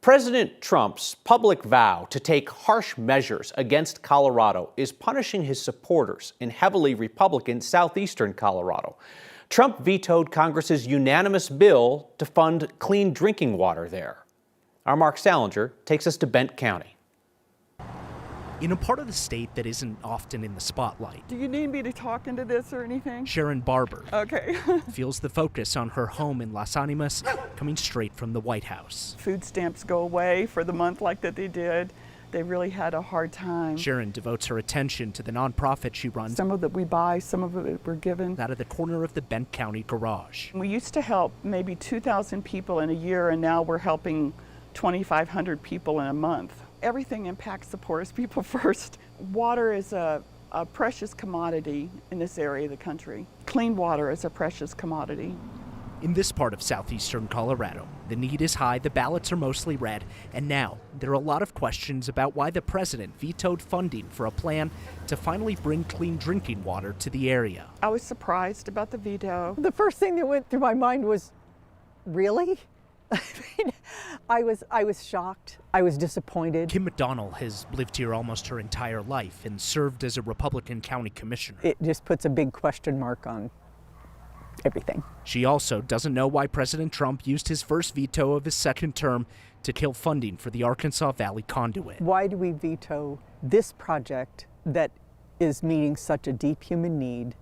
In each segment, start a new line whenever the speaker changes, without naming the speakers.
President Trump's public vow to take harsh measures against Colorado is punishing his supporters in heavily Republican southeastern Colorado. Trump vetoed Congress's unanimous bill to fund clean drinking water there. Our Mark Salinger takes us to Bent County.
In a part of the state that isn't often in the spotlight.
Do you need me to talk into this or anything?
Sharon Barber
Okay.
feels the focus on her home in Las Animas coming straight from the White House.
Food stamps go away for the month like that they did. They really had a hard time.
Sharon devotes her attention to the nonprofit she runs.
Some of it we buy, some of it we're given.
Out of the corner of the Bent County garage.
We used to help maybe 2,000 people in a year, and now we're helping 2,500 people in a month. Everything impacts the poorest people first. Water is a precious commodity in this area of the country. Clean water is a precious commodity.
In this part of southeastern Colorado, the need is high, the ballots are mostly red, and now there are a lot of questions about why the president vetoed funding for a plan to finally bring clean drinking water to the area.
I was surprised about the veto.
The first thing that went through my mind was, really? I mean, I was shocked. I was disappointed.
Kim McDonald has lived here almost her entire life and served as a Republican county commissioner.
It just puts a big question mark on everything.
She also doesn't know why President Trump used his first veto of his second term to kill funding for the Arkansas Valley Conduit.
Why do we veto this project that is meeting such a deep human need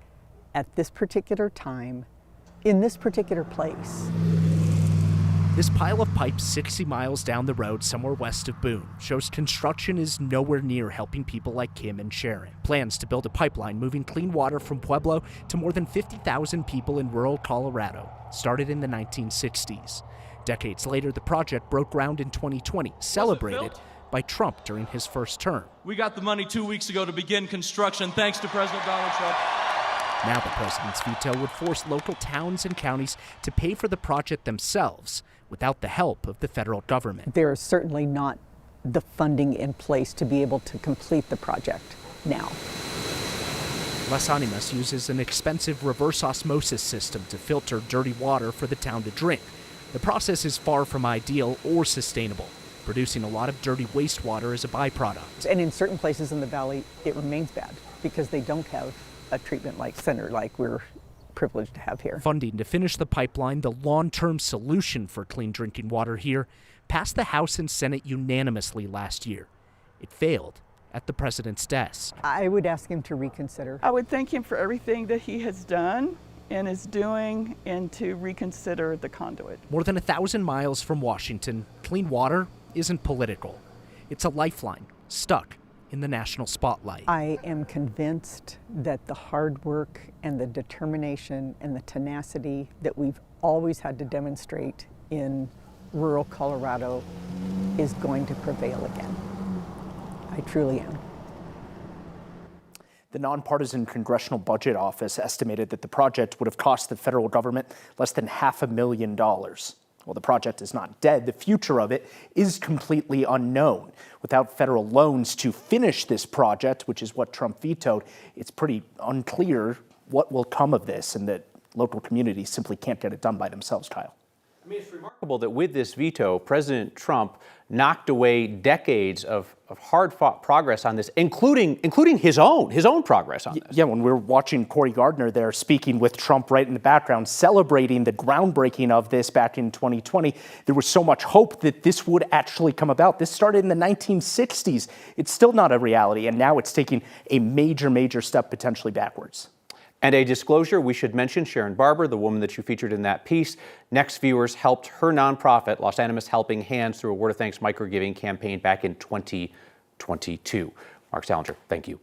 at this particular time, in this particular place?
This pile of pipes 60 miles down the road somewhere west of Boone shows construction is nowhere near helping people like Kim and Sharon. Plans to build a pipeline moving clean water from Pueblo to more than 50,000 people in rural Colorado started in the 1960s. Decades later, the project broke ground in 2020, celebrated by Trump during his first term.
We got the money 2 weeks ago to begin construction thanks to President Donald Trump.
Now the president's veto would force local towns and counties to pay for the project themselves without the help of the federal government.
There is certainly not the funding in place to be able to complete the project now.
Las Animas uses an expensive reverse osmosis system to filter dirty water for the town to drink. The process is far from ideal or sustainable, producing a lot of dirty wastewater as a byproduct.
And in certain places in the valley, it remains bad because they don't have a treatment like center like we're privileged to have here.
Funding to finish the pipeline, the long-term solution for clean drinking water here, passed the House and Senate unanimously last year. It failed at the president's desk.
I would ask him to reconsider.
I would thank him for everything that he has done and is doing, and to reconsider the conduit.
More than 1,000 miles from Washington, clean water isn't political. It's a lifeline stuck in the national spotlight.
I am convinced that the hard work and the determination and the tenacity that we've always had to demonstrate in rural Colorado is going to prevail again. I truly am.
The nonpartisan Congressional Budget Office estimated that the project would have cost the federal government less than $500,000. Well, the project is not dead. The future of it is completely unknown. Without federal loans to finish this project, which is what Trump vetoed, it's pretty unclear what will come of this, and that local communities simply can't get it done by themselves, Kyle.
I mean, it's remarkable that with this veto, President Trump knocked away decades of hard-fought progress on this, including his own progress on this.
Yeah, when we were watching Cory Gardner there speaking with Trump right in the background, celebrating the groundbreaking of this back in 2020, there was so much hope that this would actually come about. This started in the 1960s. It's still not a reality, and now it's taking a major step potentially backwards.
And a disclosure, we should mention Sharon Barber, the woman that you featured in that piece. Next Viewers helped her nonprofit, Los Animas Helping Hands, through a Word of Thanks microgiving campaign back in 2022. Mark Salinger, thank you.